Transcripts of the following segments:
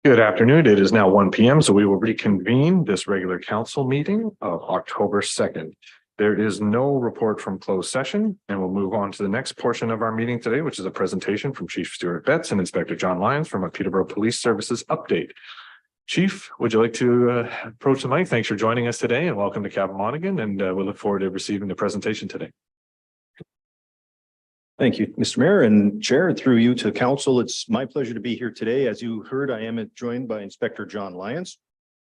Good afternoon. It is now 1 p.m., so we will reconvene this regular council meeting of October 2nd. There is no report from closed session, and we'll move on to the next portion of our meeting today, which is a presentation from Chief Stuart Betts and Inspector John Lyons from a Peterborough Police Services update. Chief, would you like to approach the mic? Thanks for joining us today and welcome to Cavan Monaghan, and we look forward to receiving the presentation today. Thank you, Mr. Mayor and Chair, and through you to Council. It's my pleasure to be here today. As you heard, I am joined by Inspector John Lyons,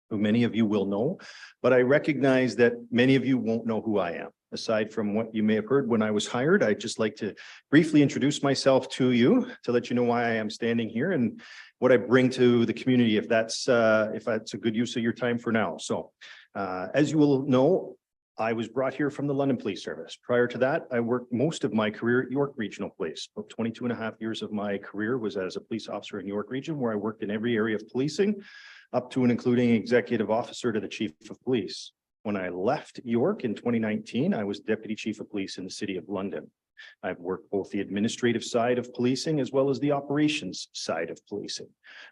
who many of you will know, but I recognize that many of you won't know who I am. Aside from what you may have heard when I was hired, I'd just like to briefly introduce myself to you to let you know why I am standing here and what I bring to the community, if that's a good use of your time for now. So as you will know, I was brought here from the London Police Service. Prior to that, I worked most of my career at York Regional Police. About 22 and a half years of my career was as a police officer in York Region, where I worked in every area of policing, up to and including executive officer to the chief of police. When I left York in 2019, I was deputy chief of police in the city of London. I've worked both the administrative side of policing as well as the operations side of policing.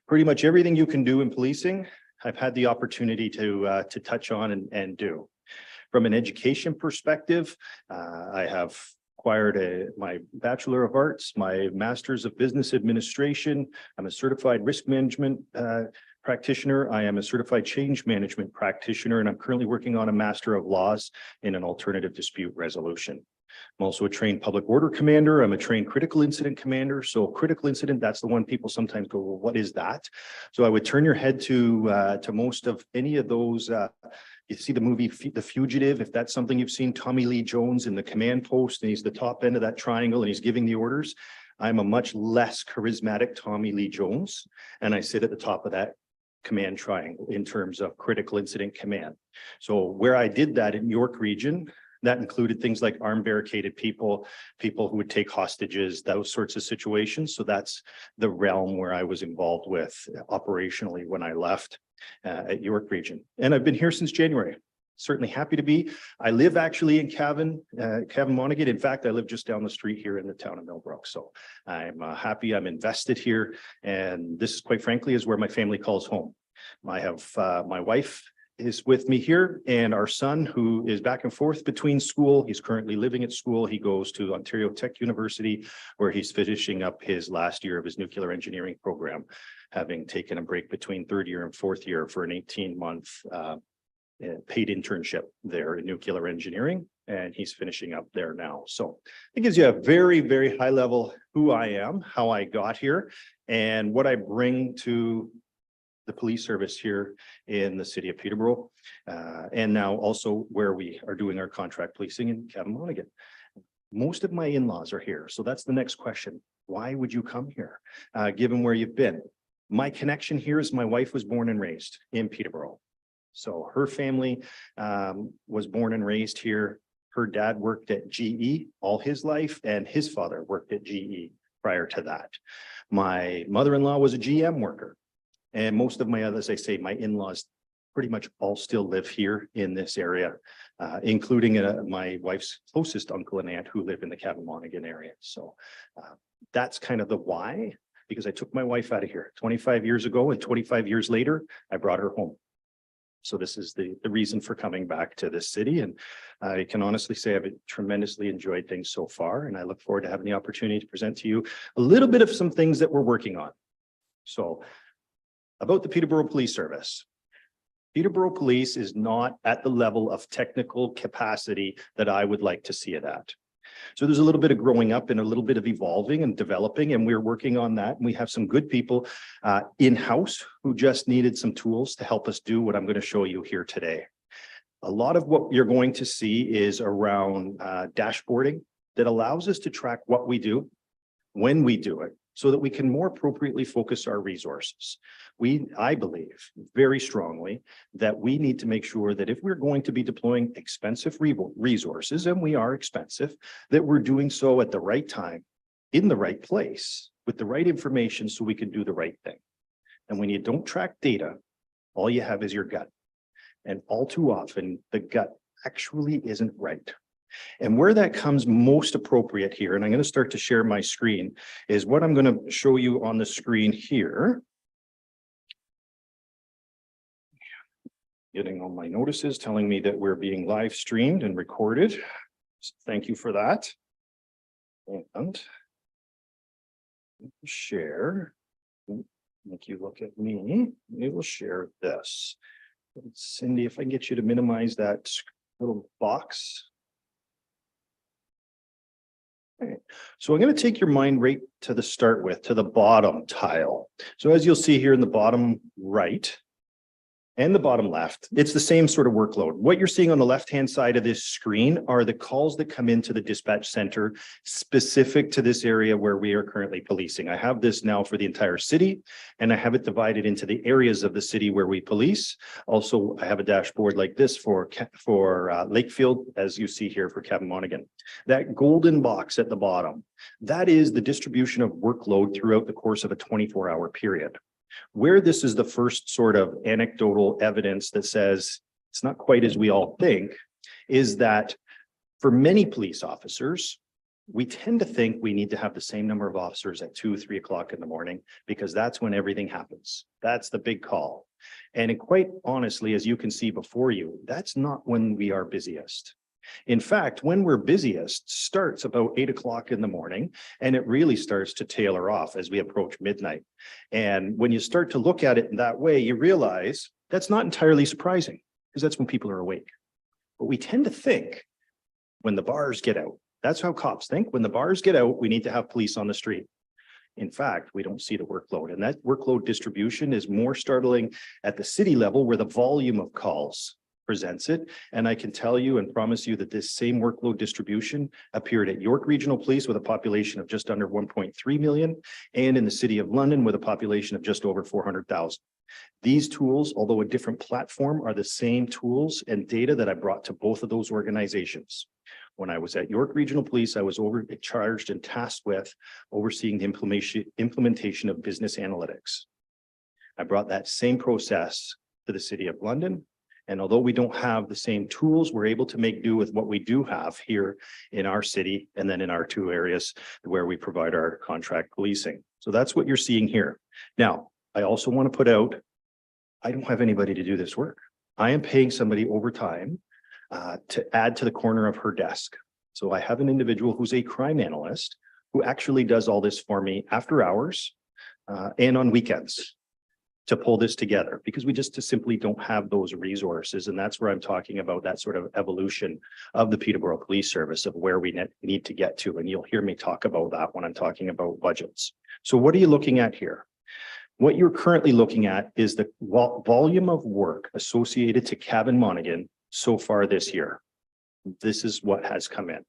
Pretty much everything you can do in policing, I've had the opportunity to touch on and do. From an education perspective, I have acquired my Bachelor of Arts, my Master's of Business Administration. I'm a certified risk management practitioner. I am a certified change management practitioner, and I'm currently working on a Master of Laws in an alternative dispute resolution. I'm also a trained public order commander. I'm a trained critical incident commander. So critical incident, that's the one people sometimes go, well, what is that? So I would turn your head to most of any of those. You see the movie The Fugitive, if that's something you've seen, Tommy Lee Jones in the command post, and he's the top end of that triangle and he's giving the orders. I'm a much less charismatic Tommy Lee Jones, and I sit at the top of that command triangle in terms of critical incident command. So where I did that in York Region, that included things like armed barricaded people who would take hostages, those sorts of situations. So that's the realm where I was involved with operationally when I left at York Region. And I've been here since January. Certainly happy to be. I live actually in Cavan Monaghan. In fact, I live just down the street here in the town of Millbrook. So I'm happy, I'm invested here. And this, quite frankly, is where my family calls home. I have my wife is with me here, and our son, who is back and forth between school. He's currently living at school. He goes to Ontario Tech University, where he's finishing up his last year of his nuclear engineering program, having taken a break between third year and fourth year for an 18-month paid internship there in nuclear engineering, and he's finishing up there now. So it gives you a very, very high level who I am, how I got here, and what I bring to the police service here in the city of Peterborough, and now also where we are doing our contract policing in Cavan Monaghan. Most of my in-laws are here. So that's the next question. Why would you come here, given where you've been? My connection here is my wife was born and raised in Peterborough. So her family was born and raised here. Her dad worked at GE all his life, and his father worked at GE prior to that. My mother-in-law was a GM worker. And most of my others, I say, my in-laws pretty much all still live here in this area, including my wife's closest uncle and aunt who live in the Cavan Monaghan area. So that's kind of the why, because I took my wife out of here 25 years ago, and 25 years later, I brought her home. So this is the reason for coming back to this city. And I can honestly say I've tremendously enjoyed things so far, and I look forward to having the opportunity to present to you a little bit of some things that we're working on. So about the Peterborough Police Service. Peterborough Police is not at the level of technical capacity that I would like to see it at. So there's a little bit of growing up and a little bit of evolving and developing, and we're working on that. And we have some good people in-house who just needed some tools to help us do what I'm going to show you here today. A lot of what you're going to see is around dashboarding that allows us to track what we do, when we do it, so that we can more appropriately focus our resources. I believe very strongly that we need to make sure that if we're going to be deploying expensive resources, and we are expensive, that we're doing so at the right time, in the right place, with the right information so we can do the right thing. And when you don't track data, all you have is your gut. And all too often, the gut actually isn't right. And where that comes most appropriate here, and I'm going to start to share my screen, is what I'm going to show you on the screen here getting all my notices telling me that we're being live streamed and recorded. So thank you for that. And share. Make you look at me. We will share this. Cindy, if I can get you to minimize that little box. Okay. So I'm going to take your mind right to the start with, to the bottom tile. So as you'll see here in the bottom right and the bottom left, it's the same sort of workload. What you're seeing on the left-hand side of this screen are the calls that come into the dispatch center specific to this area where we are currently policing. I have this now for the entire city, and I have it divided into the areas of the city where we police. Also, I have a dashboard like this for Lakefield, as you see here for Cavan Monaghan. That golden box at the bottom, that is the distribution of workload throughout the course of a 24-hour period. Where this is the first sort of anecdotal evidence that says it's not quite as we all think, is that for many police officers, we tend to think we need to have the same number of officers at 2, 3 o'clock in the morning, because that's when everything happens. That's the big call. And quite honestly, as you can see before you, that's not when we are busiest. In fact, when we're busiest starts about 8 o'clock in the morning, and it really starts to tailor off as we approach midnight. And when you start to look at it in that way, you realize that's not entirely surprising, because that's when people are awake. But we tend to think when the bars get out, that's how cops think. When the bars get out, we need to have police on the street. In fact, we don't see the workload, and that workload distribution is more startling at the city level, where the volume of calls presents it. And I can tell you and promise you that this same workload distribution appeared at York Regional Police with a population of just under 1.3 million, and in the City of London with a population of just over 400,000. These tools, although a different platform, are the same tools and data that I brought to both of those organizations. When I was at York Regional Police, I was charged and tasked with overseeing the implementation of business analytics. I brought that same process to the City of London. And although we don't have the same tools, we're able to make do with what we do have here in our city, and then in our 2 areas where we provide our contract policing. So that's what you're seeing here. Now, I also want to put out, I don't have anybody to do this work. I am paying somebody overtime to add to the corner of her desk. So I have an individual who's a crime analyst who actually does all this for me after hours and on weekends, to pull this together, because we just simply don't have those resources. And that's where I'm talking about that sort of evolution of the Peterborough Police Service, of where we need to get to. And you'll hear me talk about that when I'm talking about budgets. So what are you looking at here? What you're currently looking at is the volume of work associated to Cavan Monaghan so far this year. This is what has come in.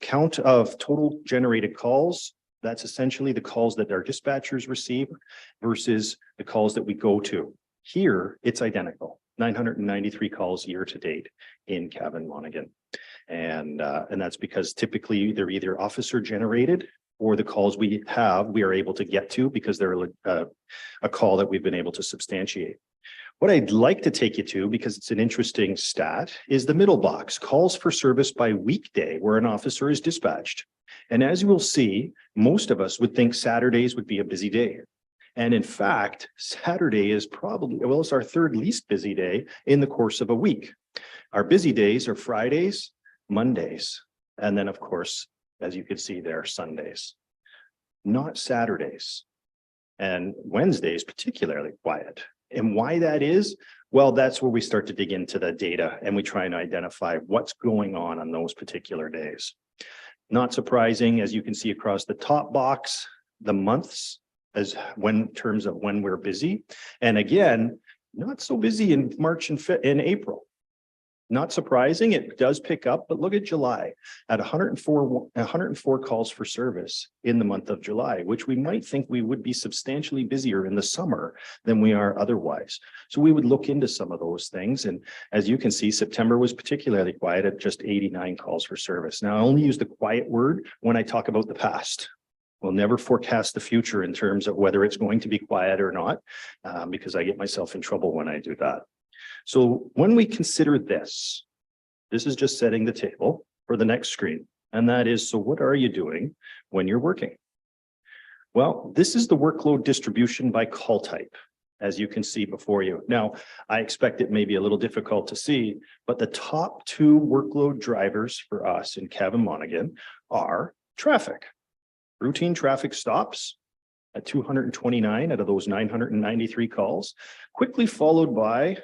Count of total generated calls. That's essentially the calls that our dispatchers receive versus the calls that we go to. Here, it's identical. 993 calls year to date in Cavan Monaghan. And that's because typically they're either officer generated, or the calls we are able to get to because they're a call that we've been able to substantiate. What I'd like to take you to, because it's an interesting stat, is the middle box, calls for service by weekday, where an officer is dispatched. And as you will see, most of us would think Saturdays would be a busy day. And in fact, Saturday is probably, well, it's our 3rd least busy day in the course of a week. Our busy days are Fridays, Mondays, and then of course, as you can see there, Sundays, not Saturdays. And Wednesdays particularly quiet. And why that is, well, that's where we start to dig into the data and we try and identify what's going on those particular days. Not surprising, as you can see across the top box, the months in terms of when we're busy. And again, not so busy in March and April. Not surprising, it does pick up, but look at July at 104 calls for service in the month of July, which we might think we would be substantially busier in the summer than we are otherwise. So we would look into some of those things. And as you can see, September was particularly quiet at just 89 calls for service. Now, I only use the quiet word when I talk about the past. We'll never forecast the future in terms of whether it's going to be quiet or not, because I get myself in trouble when I do that. So when we consider this is just setting the table for the next screen. And that is, so what are you doing when you're working? Well, this is the workload distribution by call type. as you can see before you. Now, I expect it may be a little difficult to see, but the top two workload drivers for us in Cavan Monaghan are traffic. Routine traffic stops at 229 out of those 993 calls, quickly followed by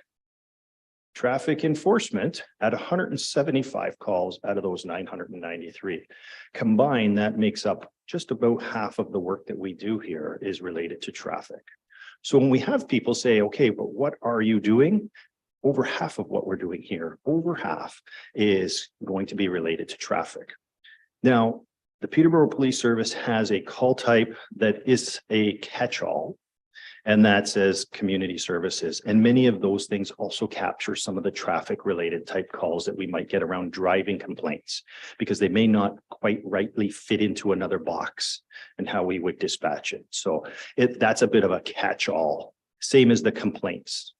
traffic enforcement at 175 calls out of those 993. Combined, that makes up just about half of the work that we do here is related to traffic. So when we have people say, okay, but what are you doing? Over half of what we're doing here, over half is going to be related to traffic. Now, the Peterborough Police Service has a call type that is a catch-all, and that says community services. And many of those things also capture some of the traffic related type calls that we might get around driving complaints, because they may not quite rightly fit into another box and how we would dispatch it. So that's a bit of a catch-all, same as the complaints.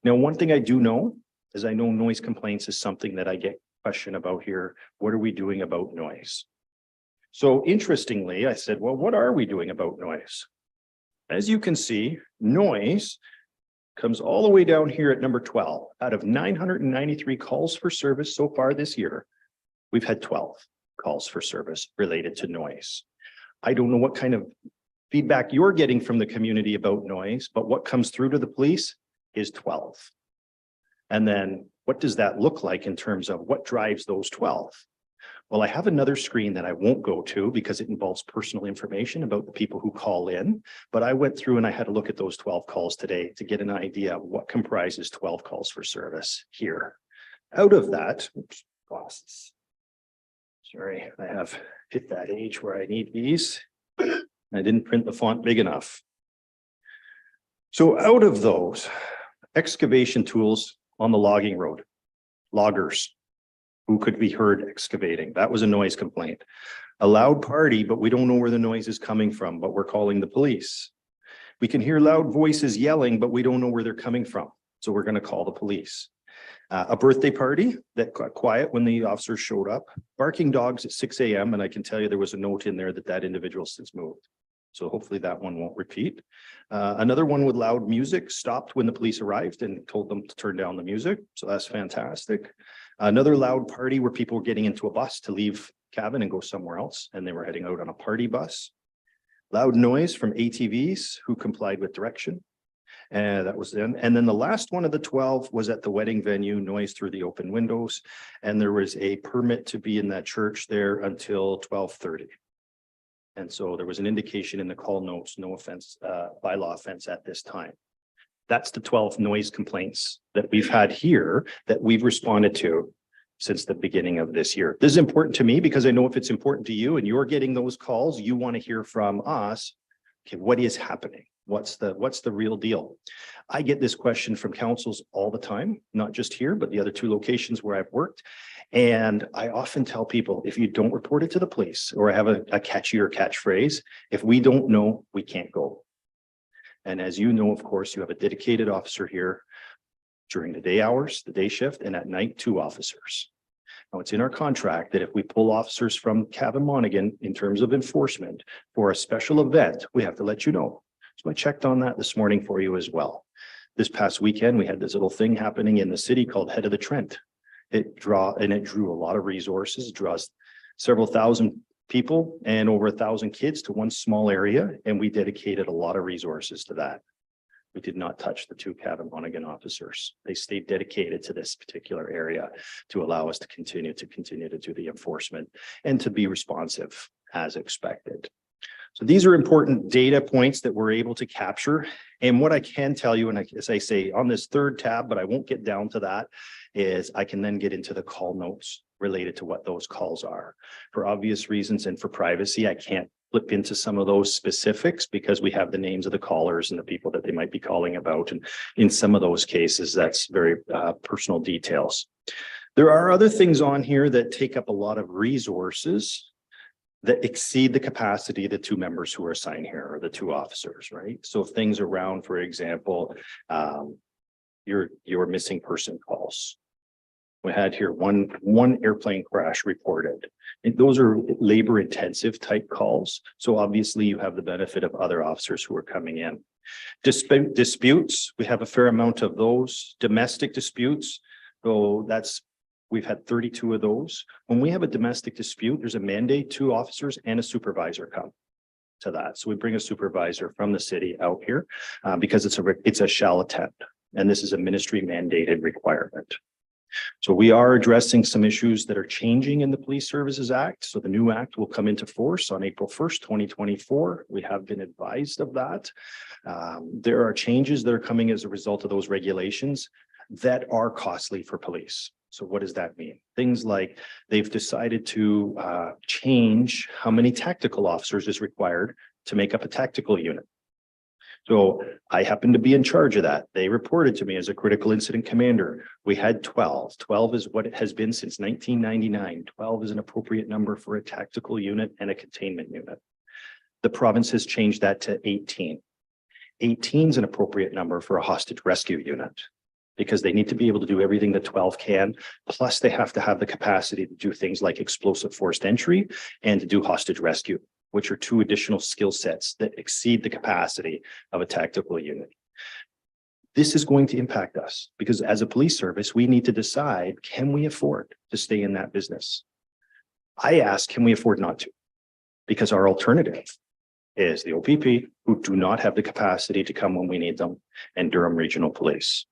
Now, one thing I do know is I know noise complaints is something that I get questioned about here. What are we doing about noise? So interestingly, I said, well, what are we doing about noise? As you can see, noise comes all the way down here at number 12. Out of 993 calls for service so far this year, we've had 12 calls for service related to noise. I don't know what kind of feedback you're getting from the community about noise, but what comes through to the police is 12. And then what does that look like in terms of what drives those 12? Well, I have another screen that I won't go to because it involves personal information about the people who call in, but I went through and I had a look at those 12 calls today to get an idea of what comprises 12 calls for service here. Out of that, oops, glasses. Sorry, I have hit that age where I need these. I didn't print the font big enough. So out of those, excavation tools on the logging road, loggers who could be heard excavating. That was a noise complaint. A loud party, but we don't know where the noise is coming from, but we're calling the police. We can hear loud voices yelling, but we don't know where they're coming from. So we're going to call the police. A birthday party that got quiet when the officers showed up. Barking dogs at 6 a.m. And I can tell you there was a note in there that that individual since moved. So hopefully that one won't repeat. Another one with loud music stopped when the police arrived and told them to turn down the music. So that's fantastic. Another loud party where people were getting into a bus to leave Cavan and go somewhere else, and they were heading out on a party bus. Loud noise from ATVs who complied with direction. And that was then. And then the last one of the 12 was at the wedding venue, noise through the open windows. And there was a permit to be in that church there until 12:30. And so there was an indication in the call notes, no offense, bylaw offense at this time. That's the 12 noise complaints that we've had here that we've responded to since the beginning of this year. This is important to me because I know if it's important to you and you're getting those calls, you want to hear from us. Okay, what is happening? What's the real deal? I get this question from councils all the time, not just here, but the other two locations where I've worked. And I often tell people, if you don't report it to the police, or I have a catchier catchphrase, if we don't know, we can't go. And as you know, of course, you have a dedicated officer here during the day hours, the day shift, and at night, 2 officers. Now, it's in our contract that if we pull officers from Cavan Monaghan in terms of enforcement for a special event, we have to let you know. So I checked on that this morning for you as well. This past weekend, we had this little thing happening in the city called Head of the Trent. It drew a lot of resources, draws several thousand people and over 1,000 kids to one small area. And we dedicated a lot of resources to that. We did not touch the 2 Cavan Monaghan officers. They stayed dedicated to this particular area to allow us to continue to do the enforcement and to be responsive as expected. So these are important data points that we're able to capture. And what I can tell you, and as I say on this 3rd tab, but I won't get down to that, is I can then get into the call notes related to what those calls are. For obvious reasons and for privacy, I can't flip into some of those specifics because we have the names of the callers and the people that they might be calling about. And in some of those cases, that's very personal details. There are other things on here that take up a lot of resources that exceed the capacity of the 2 members who are assigned here, or the 2 officers, right? So things around, for example, your missing person calls, We had here one airplane crash reported. And those are labor intensive type calls. So obviously you have the benefit of other officers who are coming in. Disputes, we have a fair amount of those. Domestic disputes, so we've had 32 of those. When we have a domestic dispute, there's a mandate, 2 officers and a supervisor come to that. So we bring a supervisor from the city out here because it's a shall attend. And this is a ministry mandated requirement. So we are addressing some issues that are changing in the Police Services Act. So the new act will come into force on April 1st, 2024. We have been advised of that. There are changes that are coming as a result of those regulations that are costly for police. So what does that mean? Things like they've decided to change how many tactical officers is required to make up a tactical unit. So I happen to be in charge of that. They reported to me as a critical incident commander. We had 12. 12 is what it has been since 1999. 12 is an appropriate number for a tactical unit and a containment unit. The province has changed that to 18. 18 is an appropriate number for a hostage rescue unit because they need to be able to do everything that 12 can. Plus they have to have the capacity to do things like explosive forced entry and to do hostage rescue, which are 2 additional skill sets that exceed the capacity of a tactical unit. This is going to impact us because as a police service, we need to decide, can we afford to stay in that business? I ask, can we afford not to? Because our alternative is the OPP, who do not have the capacity to come when we need them, and Durham Regional Police.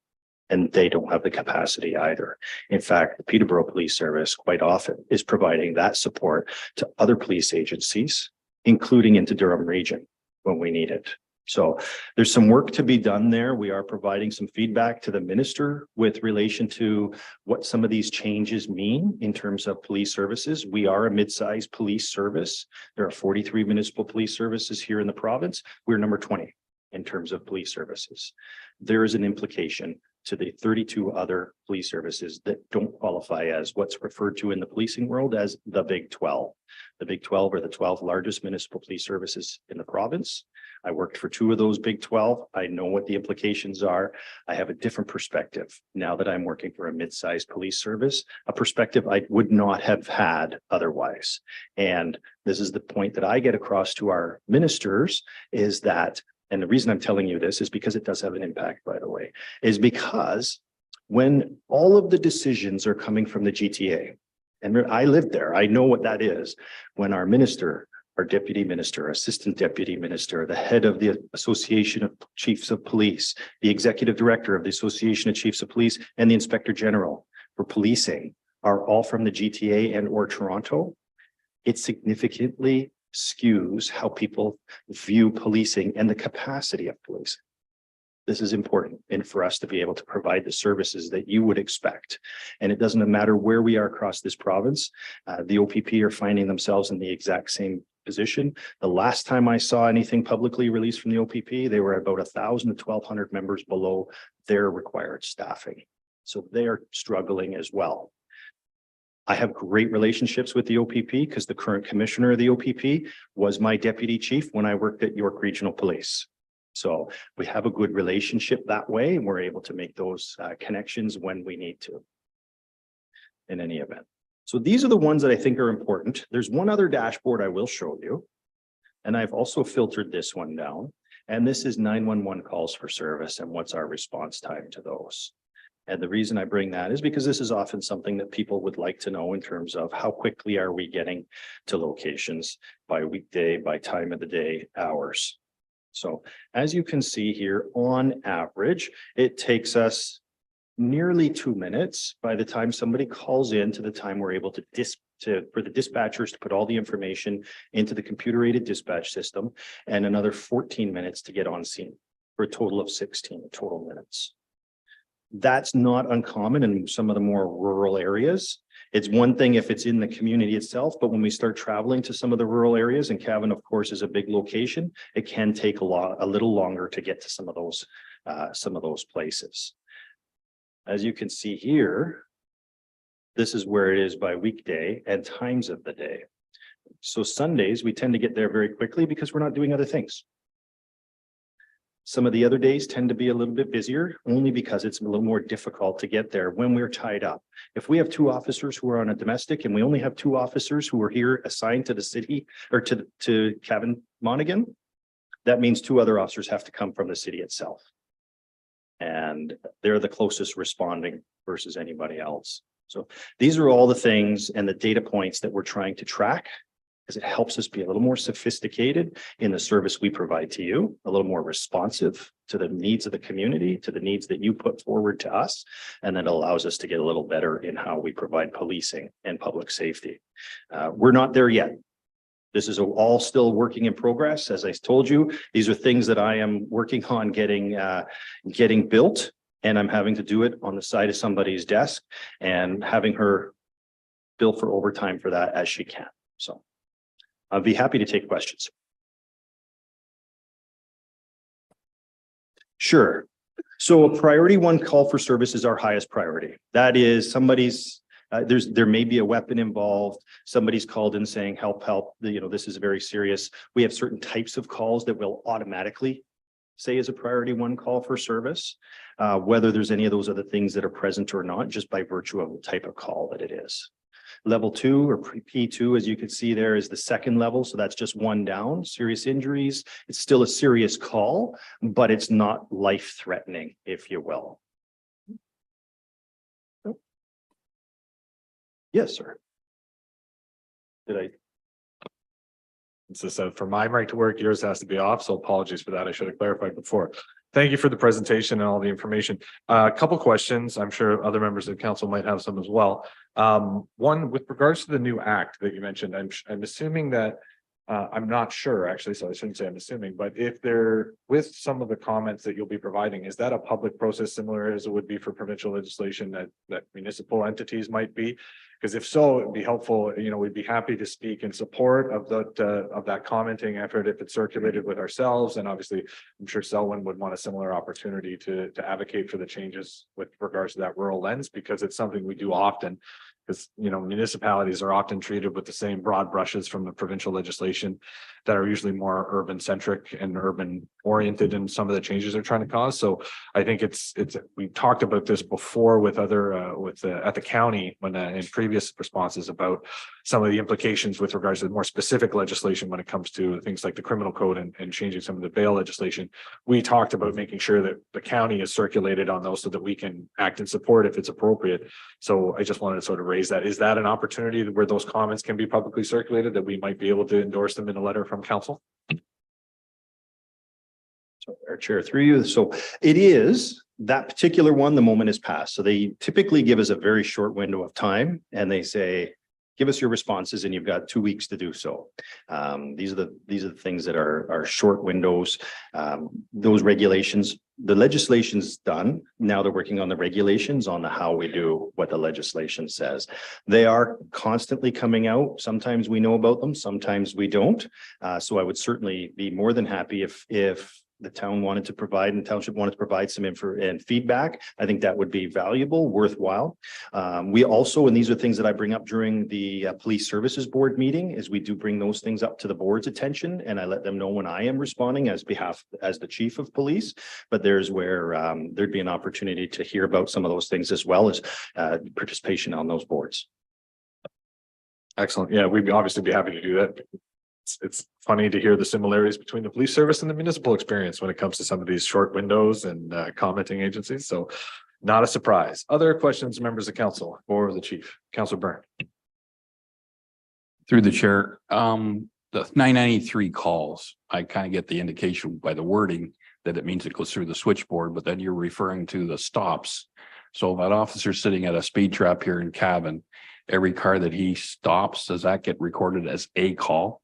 And they don't have the capacity either. In fact, the Peterborough Police Service quite often is providing that support to other police agencies, including into Durham region when we need it. So there's some work to be done there. We are providing some feedback to the minister with relation to what some of these changes mean in terms of police services. We are a mid-sized police service. There are 43 municipal police services here in the province. We're number 20 in terms of police services. There is an implication to the 32 other police services that don't qualify as what's referred to in the policing world as the Big 12. The Big 12 are the 12 largest municipal police services in the province. I worked for 2 of those Big 12. I know what the implications are. I have a different perspective now that I'm working for a mid-sized police service, a perspective I would not have had otherwise. And this is the point that I get across to our ministers is that, and the reason I'm telling you this is because it does have an impact, by the way, is because when all of the decisions are coming from the GTA, and I lived there, I know what that is, when our minister, our deputy minister, assistant deputy minister, the head of the Association of Chiefs of Police, the executive director of the Association of Chiefs of Police, and the inspector general for policing are all from the GTA and or Toronto, it significantly skews how people view policing and the capacity of policing. This is important and for us to be able to provide the services that you would expect. And it doesn't matter where we are across this province, the OPP are finding themselves in the exact same position. The last time I saw anything publicly released from the OPP, they were about 1,000 to 1,200 members below their required staffing. So they are struggling as well. I have great relationships with the OPP because the current commissioner of the OPP was my deputy chief when I worked at York Regional Police. So we have a good relationship that way, and we're able to make those connections when we need to in any event. So these are the ones that I think are important. There's one other dashboard I will show you, and I've also filtered this one down. And this is 911 calls for service and what's our response time to those. And the reason I bring that is because this is often something that people would like to know in terms of how quickly are we getting to locations by weekday, by time of the day, hours. So as you can see here, on average, it takes us nearly 2 minutes by the time somebody calls in to the time we're able to for the dispatchers to put all the information into the computer-aided dispatch system, and another 14 minutes to get on scene for a total of 16 total minutes. That's not uncommon in some of the more rural areas. It's one thing if it's in the community itself, but when we start traveling to some of the rural areas, and Cavan, of course, is a big location, it can take a little longer to get to some of those places. As you can see here, this is where it is by weekday and times of the day. So Sundays, we tend to get there very quickly because we're not doing other things. Some of the other days tend to be a little bit busier, only because it's a little more difficult to get there when we're tied up. If we have 2 officers who are on a domestic and we only have 2 officers who are here assigned to the city or to Cavan Monaghan, that means 2 other officers have to come from the city itself. And they're the closest responding versus anybody else. So these are all the things and the data points that we're trying to track, because it helps us be a little more sophisticated in the service we provide to you, a little more responsive to the needs of the community, to the needs that you put forward to us. And that allows us to get a little better in how we provide policing and public safety. We're not there yet. This is all still working in progress. As I told you, these are things that I am working on getting built, and I'm having to do it on the side of somebody's desk and having her bill for overtime for that as she can. So I'll be happy to take questions. Sure. So a priority 1 call for service is our highest priority. That is somebody's there may be a weapon involved. Somebody's called in saying, help, this is very serious. We have certain types of calls that will automatically say is a priority 1 call for service, whether there's any of those other things that are present or not, just by virtue of the type of call that it is. Level 2 or P2, as you can see there, is the second level. So that's just 1 down, serious injuries. It's still a serious call, but it's not life-threatening, if you will. Yes, sir. It's just for my right to work, yours has to be off. So apologies for that. I should have clarified before. Thank you for the presentation and all the information. A couple questions. I'm sure other members of the council might have some as well. One, with regards to the new act that you mentioned, I'm assuming that I'm not sure actually, so I shouldn't say I'm assuming, but if they're with some of the comments that you'll be providing, is that a public process similar as it would be for provincial legislation that municipal entities might be? Because if so, it'd be helpful, we'd be happy to speak in support of that commenting effort if it's circulated with ourselves. And obviously, I'm sure Selwyn would want a similar opportunity to advocate for the changes with regards to that rural lens, because it's something we do often. Because, municipalities are often treated with the same broad brushes from the provincial legislation that are usually more urban centric and urban oriented in some of the changes they're trying to cause. So I think we talked about this before with at the county when in previous responses about some of the implications with regards to the more specific legislation when it comes to things like the criminal code and changing some of the bail legislation. We talked about making sure that the county is circulated on those so that we can act in support if it's appropriate. So I just wanted to sort of raise that. Is that an opportunity where those comments can be publicly circulated, that we might be able to endorse them in a letter from council? So our chair through you. So it is that particular one, the moment has passed. So they typically give us a very short window of time and they say, give us your responses and you've got 2 weeks to do so. These are the things that are short windows. Those regulations, the legislation's done. Now they're working on the regulations on how we do what the legislation says. They are constantly coming out. Sometimes we know about them, sometimes we don't. So I would certainly be more than happy if the town wanted to provide and township wanted to provide some info and feedback. I think that would be valuable, worthwhile. We also, and these are things that I bring up during the police services board meeting, is we do bring those things up to the board's attention and I let them know when I am responding as the chief of police. But there's where there'd be an opportunity to hear about some of those things as well as participation on those boards. Excellent. Yeah, we'd obviously be happy to do that. It's funny to hear the similarities between the police service and the municipal experience when it comes to some of these short windows and commenting agencies. So not a surprise. Other questions, members of council or the chief? Councilor Byrne. Through the chair, the 993 calls, I kind of get the indication by the wording that it means it goes through the switchboard, but then you're referring to the stops. So that officer sitting at a speed trap here in Cavan, every car that he stops, does that get recorded as a call?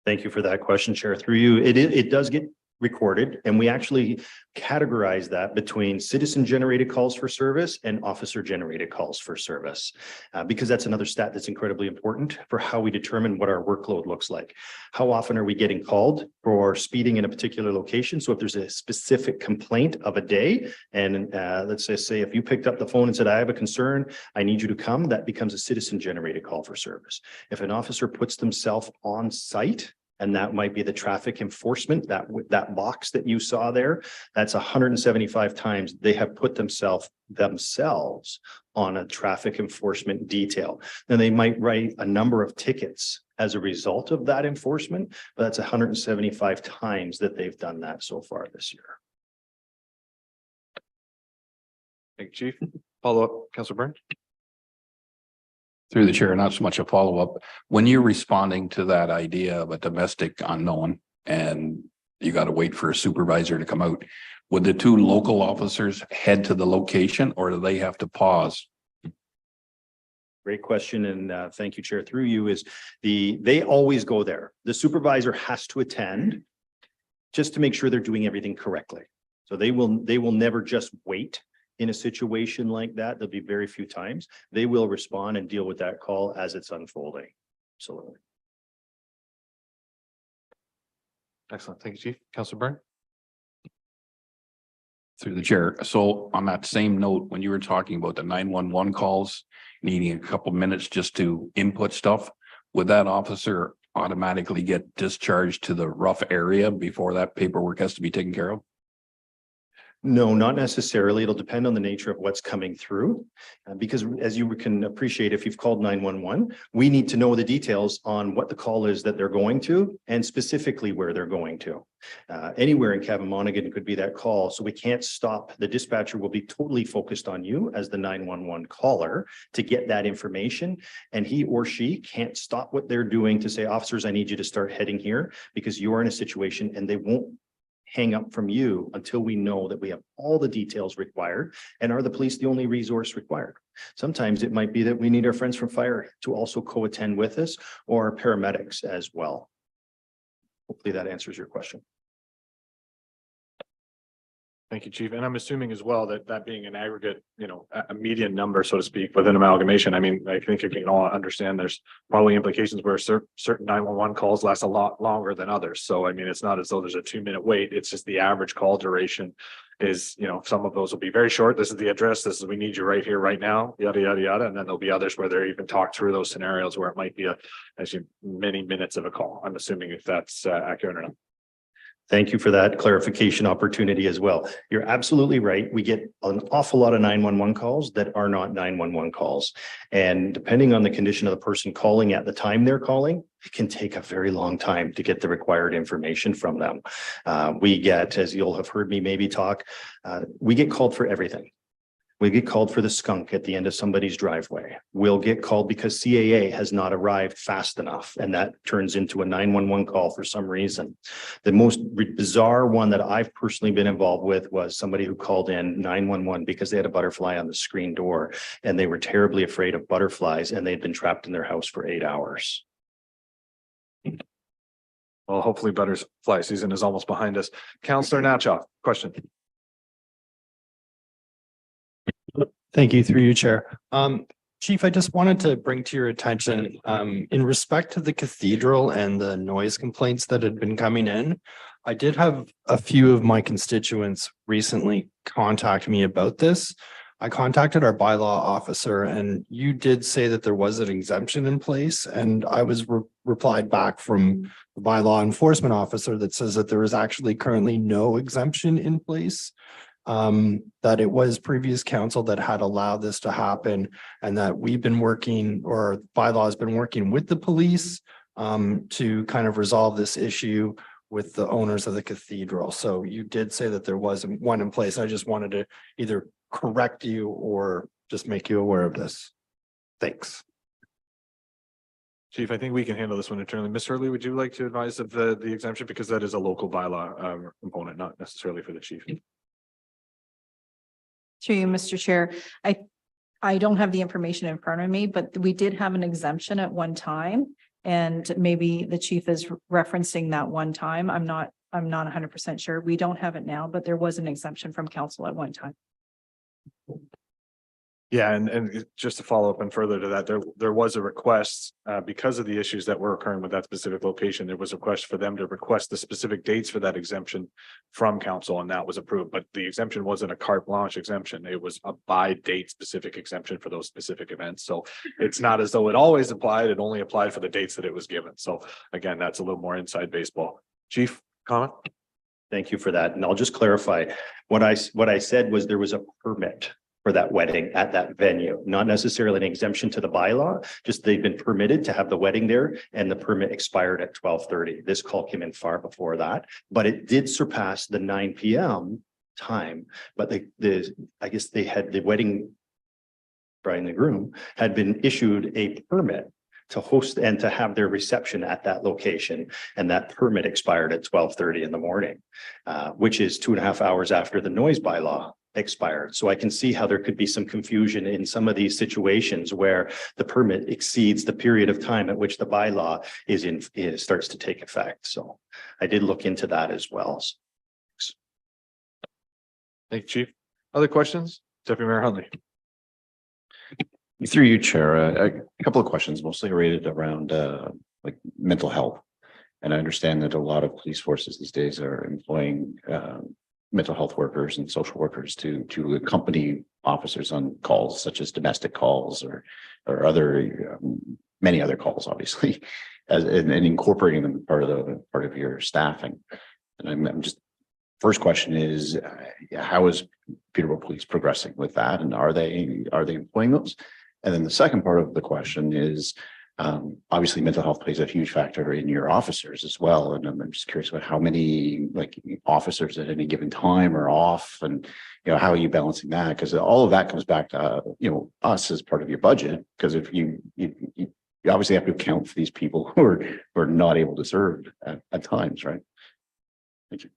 Thank you for that question, Chair. Through you, it does get recorded, and we actually categorize that between citizen-generated calls for service and officer-generated calls for service, because that's another stat that's incredibly important for how we determine what our workload looks like. How often are we getting called for speeding in a particular location? So if there's a specific complaint of a day, and let's just say if you picked up the phone and said, I have a concern, I need you to come, that becomes a citizen-generated call for service. If an officer puts themselves on site And that might be the traffic enforcement, that box that you saw there. That's 175 times they have put themselves on a traffic enforcement detail. Then they might write a number of tickets as a result of that enforcement, but that's 175 times that they've done that so far this year. Thank you, Chief. Follow up, Councilor Burns? Through the chair, not so much a follow-up. When you're responding to that idea of a domestic unknown and you got to wait for a supervisor to come out, would the two local officers head to the location or do they have to pause? Great question. And thank you, Chair. Through you is they always go there. The supervisor has to attend just to make sure they're doing everything correctly. So they will never just wait. In a situation like that, there'll be very few times they will respond and deal with that call as it's unfolding. Absolutely. Excellent. Thank you, Chief. Councilor Burns? Through the chair. So on that same note, when you were talking about the 911 calls, needing a couple minutes just to input stuff, would that officer automatically get discharged to the rough area before that paperwork has to be taken care of? No, not necessarily. It'll depend on the nature of what's coming through. Because as you can appreciate, if you've called 911, we need to know the details on what the call is that they're going to and specifically where they're going to. Anywhere in Cavan-Monaghan could be that call. So we can't stop. The dispatcher will be totally focused on you as the 911 caller to get that information. And he or she can't stop what they're doing to say, officers, I need you to start heading here because you are in a situation, and they won't hang up from you until we know that we have all the details required. And are the police the only resource required? Sometimes it might be that we need our friends from fire to also co-attend with us, or paramedics as well. Hopefully that answers your question. Thank you, Chief. And I'm assuming as well that that being an aggregate, a median number, so to speak, within amalgamation. I mean, I think you can all understand there's probably implications where certain 911 calls last a lot longer than others. So, I mean, it's not as though there's a 2-minute wait. It's just the average call duration is, some of those will be very short. This is the address. This is, we need you right here, right now, yada, yada, yada. And then there'll be others where they're even talked through those scenarios where it might be actually many minutes of a call. I'm assuming if that's accurate or not. Thank you for that clarification opportunity as well. You're absolutely right. We get an awful lot of 911 calls that are not 911 calls. And depending on the condition of the person calling at the time they're calling, it can take a very long time to get the required information from them. We get, as you'll have heard me maybe talk, we get called for everything. We get called for the skunk at the end of somebody's driveway. We'll get called because CAA has not arrived fast enough, and that turns into a 911 call for some reason. The most bizarre one that I've personally been involved with was somebody who called in 911 because they had a butterfly on the screen door and they were terribly afraid of butterflies, and they'd been trapped in their house for 8 hours. Well, hopefully butterfly season is almost behind us. Councillor Natchoff, question. Thank you, through you, Chair. Chief, I just wanted to bring to your attention, in respect to the cathedral and the noise complaints that had been coming in, I did have a few of my constituents recently contact me about this. I contacted our bylaw officer, and you did say that there was an exemption in place, and I was replied back from the bylaw enforcement officer that says that there is actually currently no exemption in place. That it was previous council that had allowed this to happen, and that we've been working, or bylaw has been working with the police to kind of resolve this issue with the owners of the cathedral. So you did say that there was one in place. I just wanted to either correct you or just make you aware of this. Thanks. Chief, I think we can handle this one internally. Ms. Hurley, would you like to advise of the exemption? Because that is a local bylaw component, not necessarily for the chief. Through you, Mr. Chair. I don't have the information in front of me, but we did have an exemption at one time. And maybe the chief is referencing that one time. I'm not 100% sure. We don't have it now, but there was an exemption from council at one time. Yeah, and just to follow up and further to that, there was a request, because of the issues that were occurring with that specific location, there was a request for them to request the specific dates for that exemption from council, and that was approved, but the exemption wasn't a carte blanche exemption. It was a by date specific exemption for those specific events. So it's not as though it always applied, it only applied for the dates that it was given. So again, that's a little more inside baseball. Chief, comment? Thank you for that. And I'll just clarify, what I said was there was a permit for that wedding at that venue, not necessarily an exemption to the bylaw, just they've been permitted to have the wedding there and the permit expired at 12:30. This call came in far before that, but it did surpass the 9 p.m. time. But I guess they had the wedding bride and the groom had been issued a permit to host and to have their reception at that location. And that permit expired at 12:30 in the morning, which is 2.5 hours after the noise bylaw expired. So I can see how there could be some confusion in some of these situations where the permit exceeds the period of time at which the bylaw starts to take effect. So I did look into that as well. Thank you, Chief. Other questions? Deputy Mayor Huntley. Through you, Chair, a couple of questions, mostly related around like mental health. And I understand that a lot of police forces these days are employing mental health workers and social workers to accompany officers on calls such as domestic calls or other many other calls, obviously, and incorporating them as part of your staffing. And I'm just first question is how is Peterborough Police progressing with that, and are they employing those? And then the second part of the question is obviously mental health plays a huge factor in your officers as well. And I'm just curious about how many like officers at any given time are off, and how are you balancing that? Because all of that comes back to us as part of your budget. Because if you obviously have to account for these people who are not able to serve at times, right? Thank you.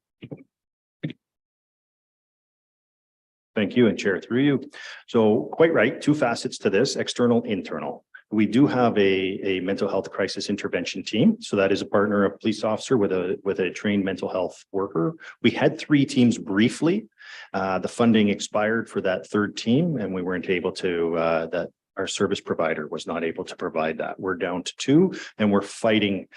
Thank you, and Chair, through you. So quite right, two facets to this, external, internal. We do have a mental health crisis intervention team. So that is a partner, a police officer with a trained mental health worker. We had 3 teams briefly. The funding expired for that third team, and we weren't able to, our service provider was not able to provide that. We're down to 2, and we're fighting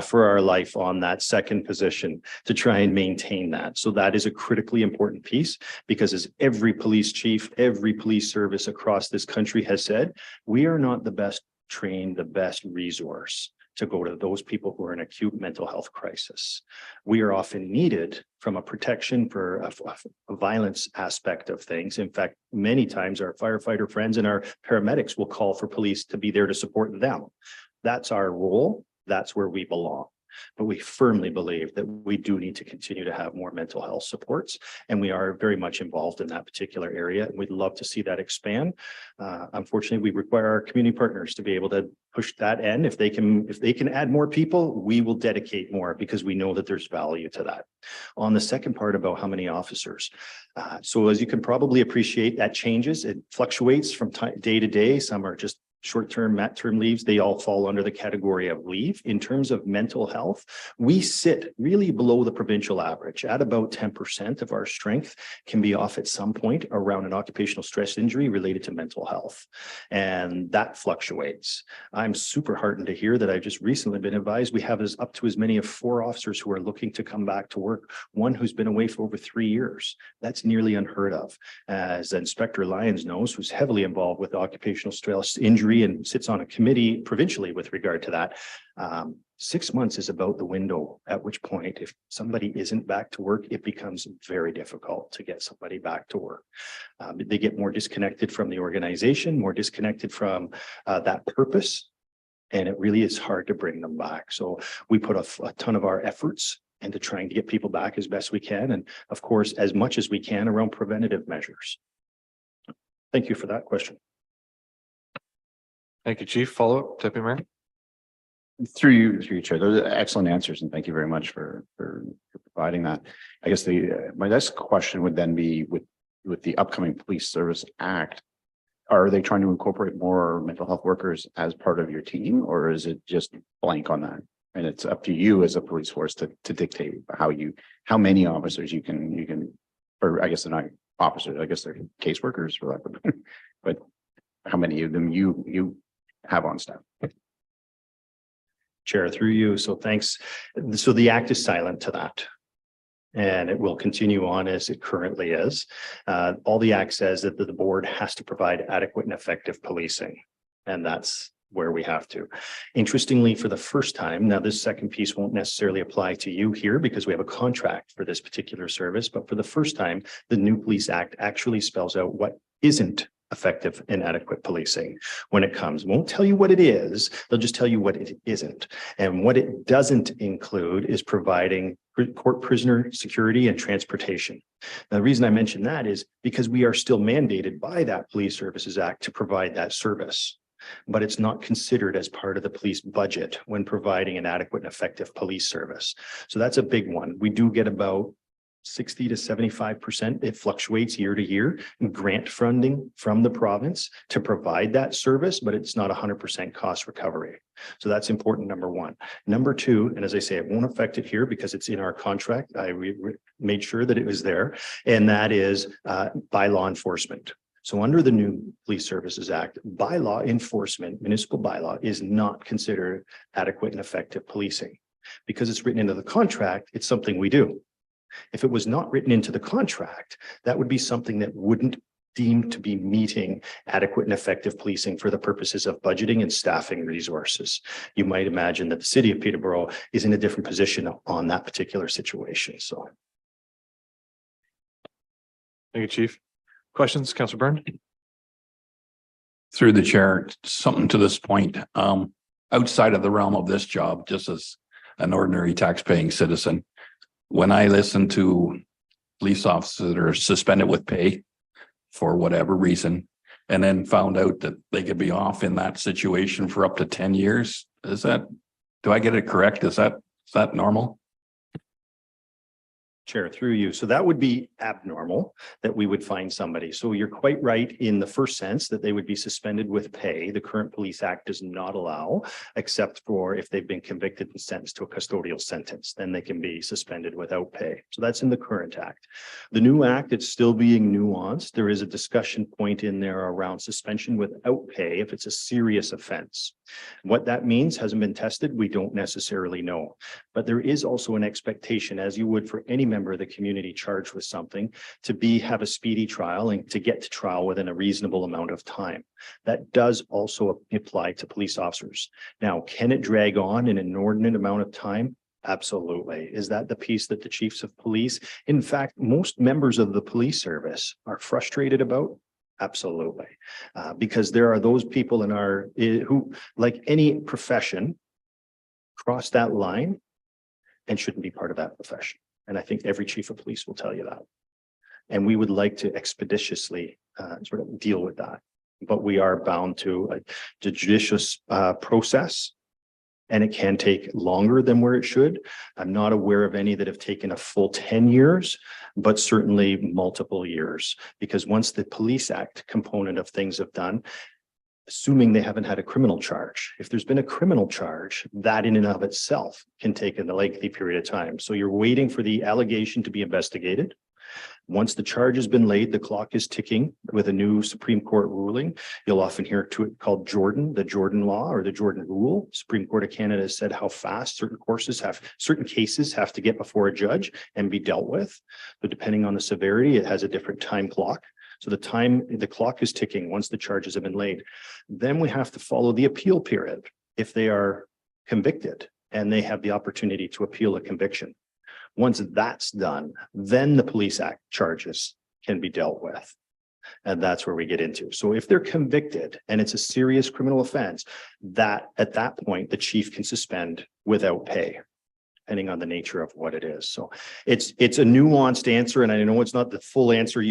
for our life on that second position to try and maintain that. So that is a critically important piece, because as every police chief, every police service across this country has said, we are not the best trained, the best resource to go to those people who are in acute mental health crisis. We are often needed from a protection for a violence aspect of things. In fact, many times our firefighter friends and our paramedics will call for police to be there to support them. That's our role. That's where we belong. But we firmly believe that we do need to continue to have more mental health supports, and we are very much involved in that particular area. And we'd love to see that expand. Unfortunately, we require our community partners to be able to push that end. If they can add more people, we will dedicate more, because we know that there's value to that. On the second part about how many officers. So as you can probably appreciate, that changes. It fluctuates from day to day. Some are just short-term, mat-term leaves, they all fall under the category of leave. In terms of mental health, we sit really below the provincial average at about 10% of our strength can be off at some point around an occupational stress injury related to mental health. And that fluctuates. I'm super heartened to hear that I've just recently been advised we have up to as many of 4 officers who are looking to come back to work. One who's been away for over 3 years. That's nearly unheard of. As Inspector Lyons knows, who's heavily involved with occupational stress injury and sits on a committee provincially with regard to that. 6 months is about the window at which point, if somebody isn't back to work, it becomes very difficult to get somebody back to work. They get more disconnected from the organization, more disconnected from that purpose, and it really is hard to bring them back. So we put a ton of our efforts into trying to get people back as best we can, and of course, as much as we can around preventative measures. Thank you for that question. Thank you, Chief. Follow up, Deputy Mayor. Through you, Chair. Those are excellent answers, and thank you very much for providing that. I guess my next question would then be with the upcoming Police Service Act. Are they trying to incorporate more mental health workers as part of your team, or is it just blank on that? And it's up to you as a police force to dictate how many officers you can, or I guess they're not officers, I guess they're caseworkers for that, but how many of them you have on staff? Chair, through you. So thanks. So the act is silent to that. And it will continue on as it currently is. All the act says that the board has to provide adequate and effective policing. And that's where we have to. Interestingly, for the first time, now this second piece won't necessarily apply to you here because we have a contract for this particular service, but for the first time, the new Police Act actually spells out what isn't effective and adequate policing when it comes. Won't tell you what it is, they'll just tell you what it isn't. And what it doesn't include is providing court prisoner security and transportation. Now, the reason I mention that is because we are still mandated by that Police Services Act to provide that service, but it's not considered as part of the police budget when providing an adequate and effective police service. So that's a big one. We do get about 60 to 75%. It fluctuates year to year, grant funding from the province to provide that service, but it's not 100% cost recovery. So that's important, number one. Number two, and as I say, it won't affect it here because it's in our contract. I made sure that it was there, and that is by law enforcement. So under the new Police Services Act, bylaw enforcement, municipal bylaw is not considered adequate and effective policing. Because it's written into the contract, it's something we do. If it was not written into the contract, that would be something that wouldn't deem to be meeting adequate and effective policing for the purposes of budgeting and staffing resources. You might imagine that the city of Peterborough is in a different position on that particular situation. So. Thank you, Chief. Questions, Councilor Byrne? Through the chair, something to this point, outside of the realm of this job, just as an ordinary tax-paying citizen, when I listen to police officers that are suspended with pay for whatever reason, and then found out that they could be off in that situation for up to 10 years, do I get it correct? Is that normal? Chair, through you. So that would be abnormal that we would find somebody. So you're quite right in the first sense that they would be suspended with pay. The current Police Act does not allow, except for if they've been convicted and sentenced to a custodial sentence, then they can be suspended without pay. So that's in the current act. The new act, it's still being nuanced. There is a discussion point in there around suspension without pay if it's a serious offense. What that means hasn't been tested. We don't necessarily know, but there is also an expectation, as you would for any member of the community charged with something, to have a speedy trial and to get to trial within a reasonable amount of time. That does also apply to police officers. Now, can it drag on an inordinate amount of time? Absolutely. Is that the piece that the chiefs of police, in fact, most members of the police service are frustrated about? Absolutely. Because there are those people who, like any profession, cross that line and shouldn't be part of that profession. And I think every chief of police will tell you that. And we would like to expeditiously sort of deal with that. But we are bound to a judicious process, and it can take longer than where it should. I'm not aware of any that have taken a full 10 years, but certainly multiple years, because once the Police Act component of things have done, assuming they haven't had a criminal charge. If there's been a criminal charge, that in and of itself can take a lengthy period of time. So you're waiting for the allegation to be investigated. Once the charge has been laid, the clock is ticking with a new Supreme Court ruling. You'll often hear it called the Jordan law or the Jordan rule. Supreme Court of Canada has said how fast certain cases have to get before a judge and be dealt with. But depending on the severity, it has a different time clock. So the clock is ticking once the charges have been laid. Then we have to follow the appeal period if they are convicted and they have the opportunity to appeal a conviction. Once that's done, then the Police Act charges can be dealt with. And that's where we get into. So if they're convicted and it's a serious criminal offense, that at that point, the chief can suspend without pay, depending on the nature of what it is. So it's a nuanced answer. And I know it's not the full answer,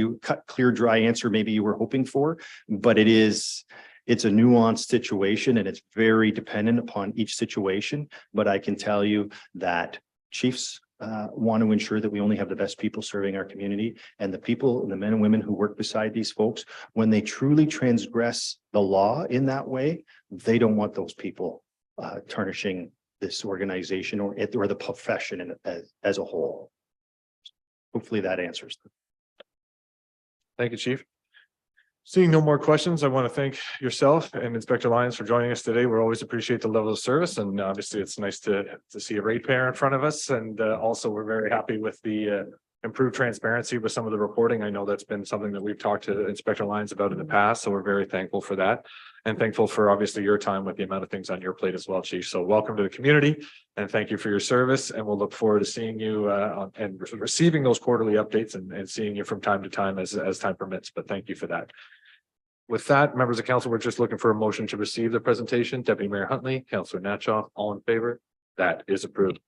clear, dry answer maybe you were hoping for, but it's a nuanced situation and it's very dependent upon each situation. But I can tell you that chiefs want to ensure that we only have the best people serving our community, and the men and women who work beside these folks, when they truly transgress the law in that way, they don't want those people tarnishing this organization or the profession as a whole. Hopefully that answers them. Thank you, Chief. Seeing no more questions, I want to thank yourself and Inspector Lyons for joining us today. We always appreciate the level of service, and obviously it's nice to see a ratepayer in front of us. And also we're very happy with the improved transparency with some of the reporting. I know that's been something that we've talked to Inspector Lyons about in the past, so we're very thankful for that. And thankful for obviously your time with the amount of things on your plate as well, Chief. So welcome to the community and thank you for your service. And we'll look forward to seeing you and receiving those quarterly updates and seeing you from time to time as time permits. But thank you for that. With that, members of council, we're just looking for a motion to receive the presentation. Deputy Mayor Huntley, Councillor Natchoff, all in favor? That is approved.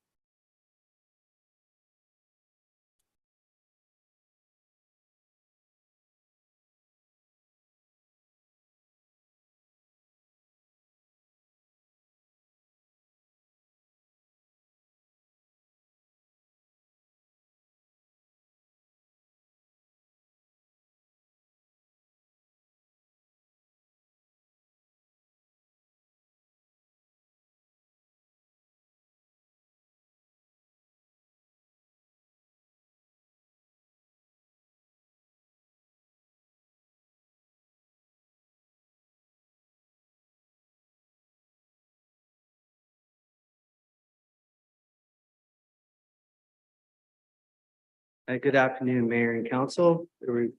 Good afternoon, Mayor and Council. The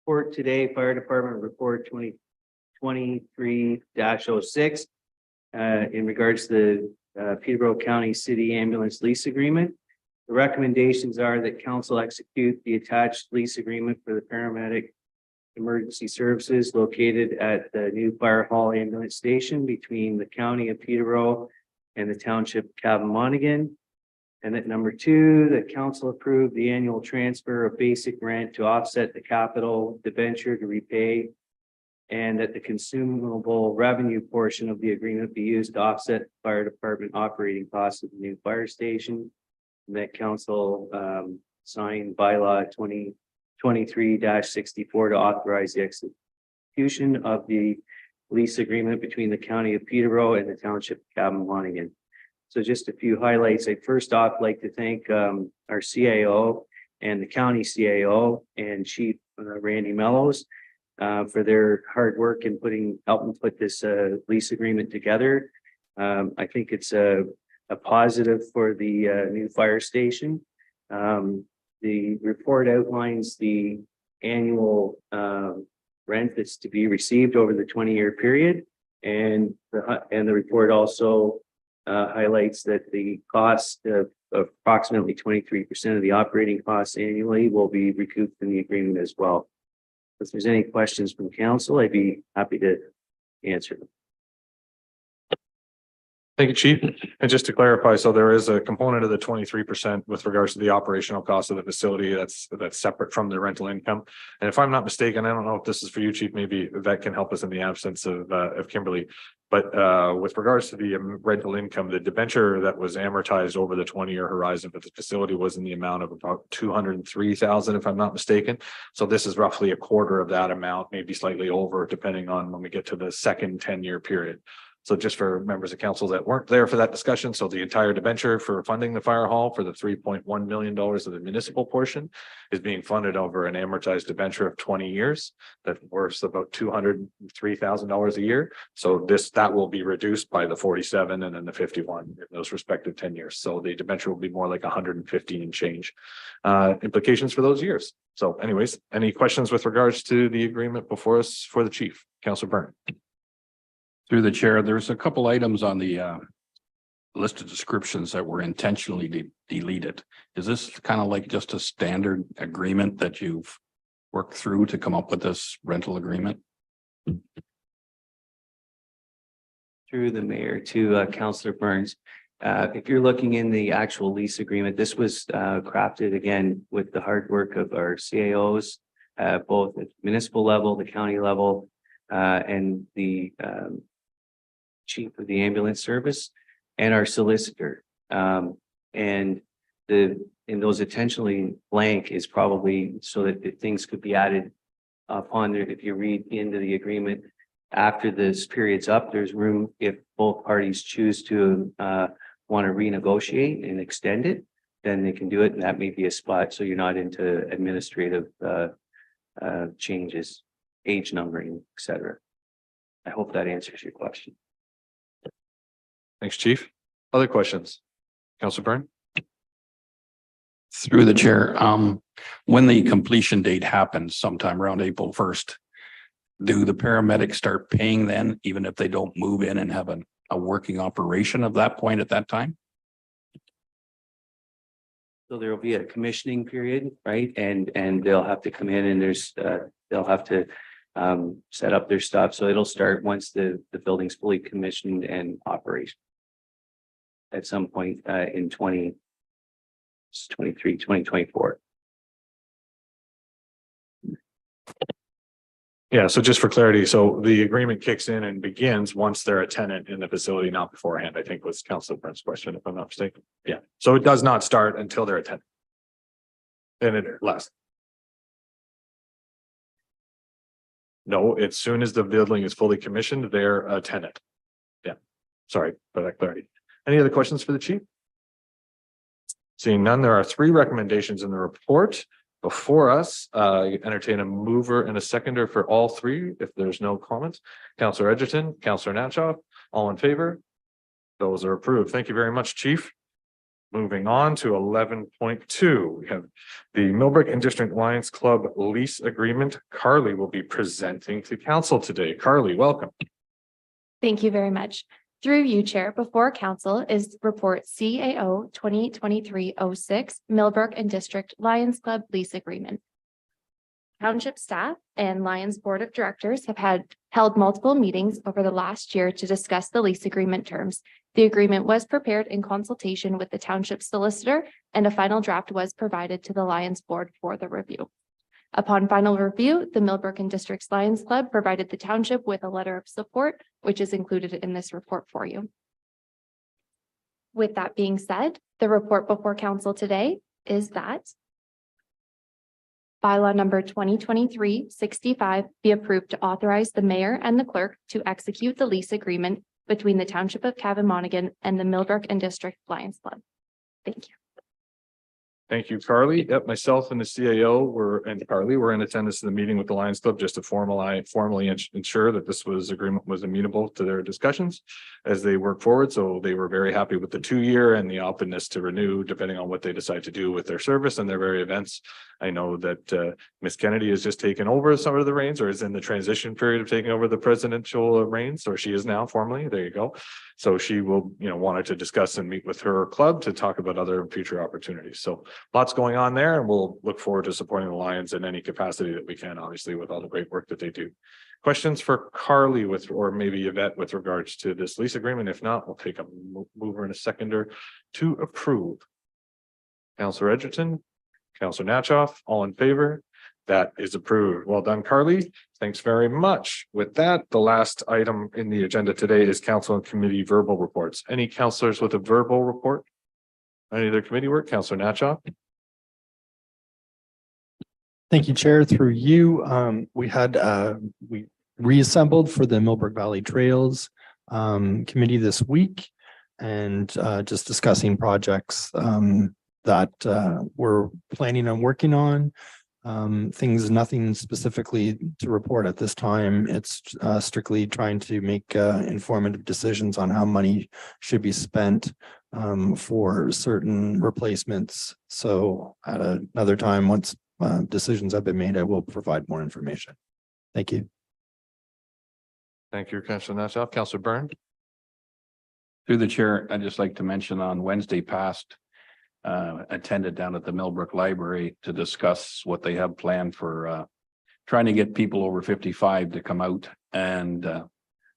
report today, Fire Department Report 2023-06 in regards to the Peterborough County City Ambulance Lease Agreement. The recommendations are that council execute the attached lease agreement for the paramedic emergency services located at the new Fire Hall Ambulance Station between the County of Peterborough and the Township of Cavan-Monaghan. And that number two, that council approved the annual transfer of basic rent to offset the capital debenture to repay. And that the consumable revenue portion of the agreement be used to offset fire department operating costs of the new fire station. And that council signed bylaw 2023-64 to authorize the execution of the lease agreement between the County of Peterborough and the Township of Cavan-Monaghan. So just a few highlights. I'd first off like to thank our CAO and the county CAO and Chief Randy Mellows for their hard work in helping put this lease agreement together. I think it's a positive for the new fire station. The report outlines the annual rent that's to be received over the 20-year period, and the report also highlights that the cost of approximately 23% of the operating costs annually will be recouped in the agreement as well. If there's any questions from council, I'd be happy to answer them. Thank you, Chief. And just to clarify, so there is a component of the 23% with regards to the operational cost of the facility that's separate from the rental income. And if I'm not mistaken, I don't know if this is for you, Chief, maybe that can help us in the absence of Kimberly. But with regards to the rental income, the debenture that was amortized over the 20-year horizon for the facility was in the amount of about $203,000, if I'm not mistaken. So this is roughly a quarter of that amount, maybe slightly over, depending on when we get to the second 10-year period. So just for members of council that weren't there for that discussion, so the entire debenture for funding the fire hall for the $3.1 million of the municipal portion is being funded over an amortized debenture of 20 years that worth about $203,000 a year. So that will be reduced by the 47 and then the 51 in those respective 10 years. So the debenture will be more like 150 and change implications for those years. So anyways, any questions with regards to the agreement before us for the chief? Councilor Byrne. Through the chair, there's a couple items on the list of descriptions that were intentionally deleted. Is this kind of like just a standard agreement that you've worked through to come up with this rental agreement? Through the mayor to Councillor Burns. If you're looking in the actual lease agreement, this was crafted again with the hard work of our CAOs, both at municipal level, the county level, and the chief of the ambulance service and our solicitor. And those intentionally blank is probably so that things could be added upon there. If you read into the agreement after this period's up, there's room if both parties choose to want to renegotiate and extend it, then they can do it. And that may be a spot so you're not into administrative changes. age numbering, et cetera. I hope that answers your question. Thanks, Chief. Other questions? Councilor Byrne? Through the chair, when the completion date happens sometime around April 1st, do the paramedics start paying then, even if they don't move in and have a working operation of that point at that time? So there will be a commissioning period, right? And they'll have to come in and they'll have to set up their stuff. So it'll start once the building's fully commissioned and operation. At some point in 2024. Yeah, so just for clarity, so the agreement kicks in and begins once they're a tenant in the facility, not beforehand, I think was Councilor Byrne's question, if I'm not mistaken. Yeah, so it does not start until they're a tenant. And it lasts. No, as soon as the building is fully commissioned, they're a tenant. Yeah, sorry for that clarity. Any other questions for the chief? Seeing none, there are 3 recommendations in the report. Before us, entertain a mover and a seconder for all 3, if there's no comments. Councilor Edgerton, Councilor Natchoff, all in favor? Those are approved. Thank you very much, Chief. Moving on to 11.2, we have the Millbrook and District Lions Club lease agreement. Carly will be presenting to council today. Carly, welcome. Thank you very much. Through you, Chair, before council is report CAO 2023-06 Millbrook and District Lions Club lease agreement. Township staff and Lions Board of Directors have held multiple meetings over the last year to discuss the lease agreement terms. The agreement was prepared in consultation with the township solicitor, and a final draft was provided to the Lions Board for the review. Upon final review, the Millbrook and Districts Lions Club provided the township with a letter of support, which is included in this report for you. With that being said, the report before council today is that bylaw number 2023-65 be approved to authorize the mayor and the clerk to execute the lease agreement between the Township of Cavan-Monaghan and the Millbrook and District Lions Club. Thank you. Thank you, Carly. Yep, myself and the CAO and Carly were in attendance in the meeting with the Lions Club just to formally ensure that this agreement was amenable to their discussions as they work forward. So they were very happy with the 2-year and the openness to renew depending on what they decide to do with their service and their very events. I know that Ms. Kennedy has just taken over some of the reins, or is in the transition period of taking over the presidential reins, or she is now formally. There you go. So she will, wanted to discuss and meet with her club to talk about other future opportunities. So lots going on there, and we'll look forward to supporting the Lions in any capacity that we can, obviously, with all the great work that they do. Questions for Carly or maybe Yvette with regards to this lease agreement? If not, we'll take a mover and a seconder to approve. Councilor Edgerton, Councilor Natchoff, all in favor? That is approved. Well done, Carly. Thanks very much. With that, the last item in the agenda today is council and committee verbal reports. Any councilors with a verbal report? Any other committee work? Councilor Natchoff? Thank you, Chair. Through you, we reassembled for the Millbrook Valley Trails committee this week, and just discussing projects that we're planning on working on. Nothing specifically to report at this time. It's strictly trying to make informative decisions on how money should be spent for certain replacements. So at another time, once decisions have been made, I will provide more information. Thank you. Thank you, Councilor Natchoff. Councilor Byrne? Through the chair, I'd just like to mention on Wednesday past, attended down at the Millbrook Library to discuss what they have planned for trying to get people over 55 to come out and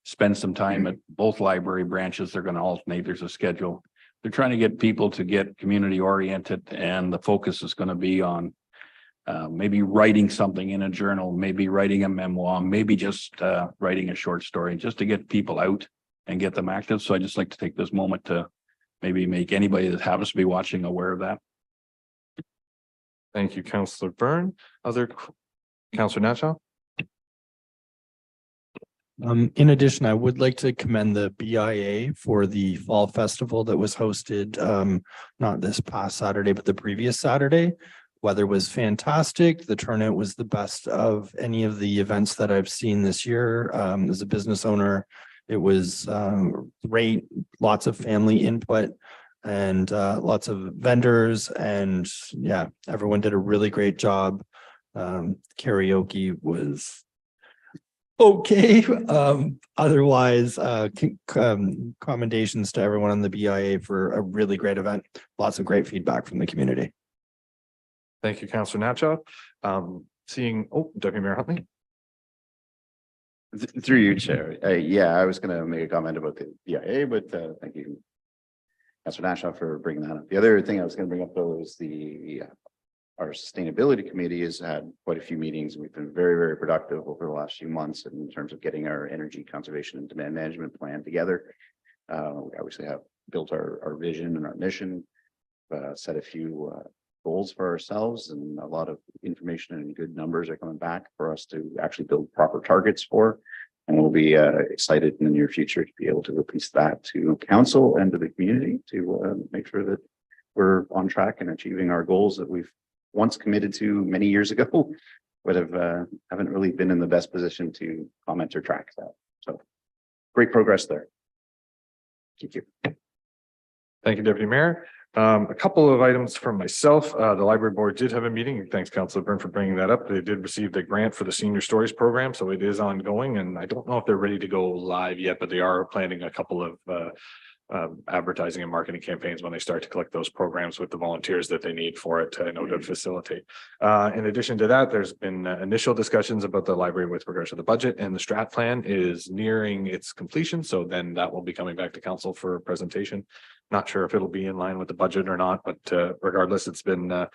spend some time at both library branches. They're going to alternate. There's a schedule. They're trying to get people to get community oriented, and the focus is going to be on maybe writing something in a journal, maybe writing a memoir, maybe just writing a short story, just to get people out and get them active. So I just like to take this moment to maybe make anybody that happens to be watching aware of that. Thank you, Councilor Byrne. Other Councilor Natchoff? In addition, I would like to commend the BIA for the fall festival that was hosted not this past Saturday, but the previous Saturday, Weather was fantastic. The turnout was the best of any of the events that I've seen this year. As a business owner, it was great, lots of family input and lots of vendors, and yeah, everyone did a really great job. Karaoke was okay. Otherwise, commendations to everyone on the BIA for a really great event. Lots of great feedback from the community. Thank you, Councillor Natchoff. Seeing, Deputy Mayor Huntley. Through you, Chair. Yeah, I was going to make a comment about the BIA, but thank you, Councillor Natchoff, for bringing that up. The other thing I was going to bring up though is our sustainability committee has had quite a few meetings. We've been very, very productive over the last few months in terms of getting our energy conservation and demand management plan together. We obviously have built our vision and our mission, set a few goals for ourselves, and a lot of information and good numbers are coming back for us to actually build proper targets for. And we'll be excited in the near future to be able to release that to council and to the community to make sure that we're on track and achieving our goals that we've once committed to many years ago, but haven't really been in the best position to comment or track that. So great progress there. Thank you. Thank you, Deputy Mayor. A couple of items from myself. The library board did have a meeting. Thanks, Councillor Byrne, for bringing that up. They did receive the grant for the Senior Stories program, so it is ongoing, and I don't know if they're ready to go live yet, but they are planning a couple of advertising and marketing campaigns when they start to collect those programs with the volunteers that they need for it to facilitate. In addition to that, there's been initial discussions about the library with regards to the budget, and the strat plan is nearing its completion. So then that will be coming back to council for presentation. Not sure if it'll be in line with the budget or not, but regardless, it's been a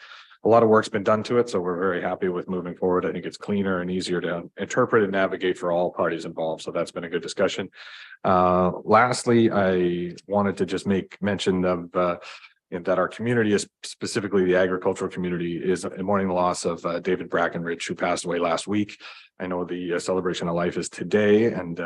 lot of work's been done to it. So we're very happy with moving forward. I think it's cleaner and easier to interpret and navigate for all parties involved. So that's been a good discussion. Lastly, I wanted to just make mention of that our community is specifically the agricultural community is mourning the loss of David Brackenridge, who passed away last week. I know the celebration of life is today, and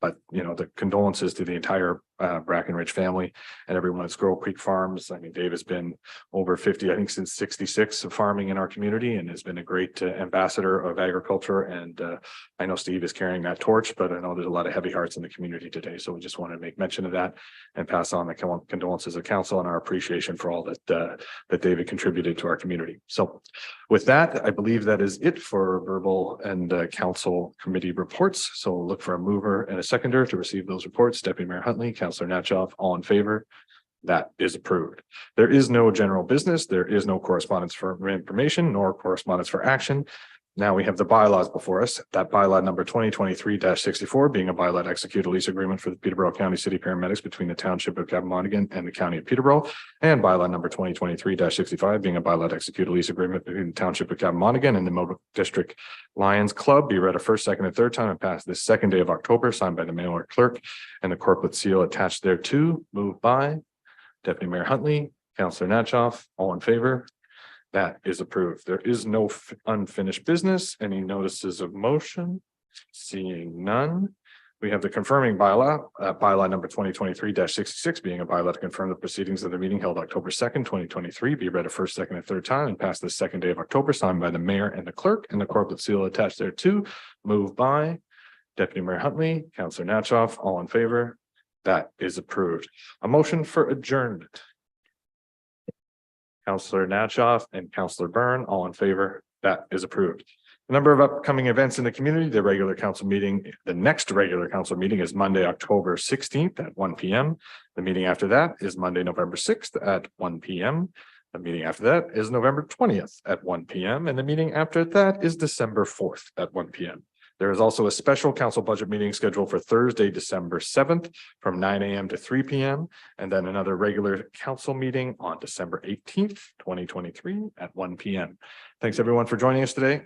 but the condolences to the entire Brackenridge family and everyone at Squirrel Creek Farms. I mean, Dave has been over 50, I think since 66 of farming in our community, and has been a great ambassador of agriculture. And I know Steve is carrying that torch, but I know there's a lot of heavy hearts in the community today. So we just want to make mention of that and pass on the condolences of council and our appreciation for all that David contributed to our community. So with that, I believe that is it for verbal and council committee reports. So we'll look for a mover and a seconder to receive those reports. Deputy Mayor Huntley, Councillor Natchoff, all in favor? That is approved. There is no general business. There is no correspondence for information nor correspondence for action. Now we have the bylaws before us. That bylaw number 2023-64 being a bylaw to execute a lease agreement for the Peterborough County City Paramedics between the Township of Cabamonaghan and the County of Peterborough, and bylaw number 2023-65 being a bylaw to execute a lease agreement between the Township of Cabamonaghan and the Millbrook District Lions Club be read a first, second, and third time and passed this second day of October, signed by the mayor clerk and the corporate seal attached thereto. Moved by Deputy Mayor Huntley, Councillor Natchoff, all in favor? That is approved. There is no unfinished business. Any notices of motion? Seeing none. We have the confirming bylaw, bylaw number 2023-66 being a bylaw to confirm the proceedings of the meeting held October 2nd, 2023 be read a first, second, and third time and passed the second day of October, signed by the mayor and the clerk and the corporate seal attached thereto. Moved by Deputy Mayor Huntley, Councillor Natchoff, all in favor? That is approved. A motion for adjournment. Councillor Natchoff and Councillor Byrne, all in favor? That is approved. The number of upcoming events in the community, the regular council meeting, the next regular council meeting is Monday, October 16th at 1 p.m. The meeting after that is Monday, November 6th at 1 p.m. The meeting after that is November 20th at 1 p.m. And the meeting after that is December 4th at 1 p.m. There is also a special council budget meeting scheduled for Thursday, December 7th from 9 a.m. to 3 p.m. and then another regular council meeting on December 18th, 2023 at 1 p.m. Thanks everyone for joining us today.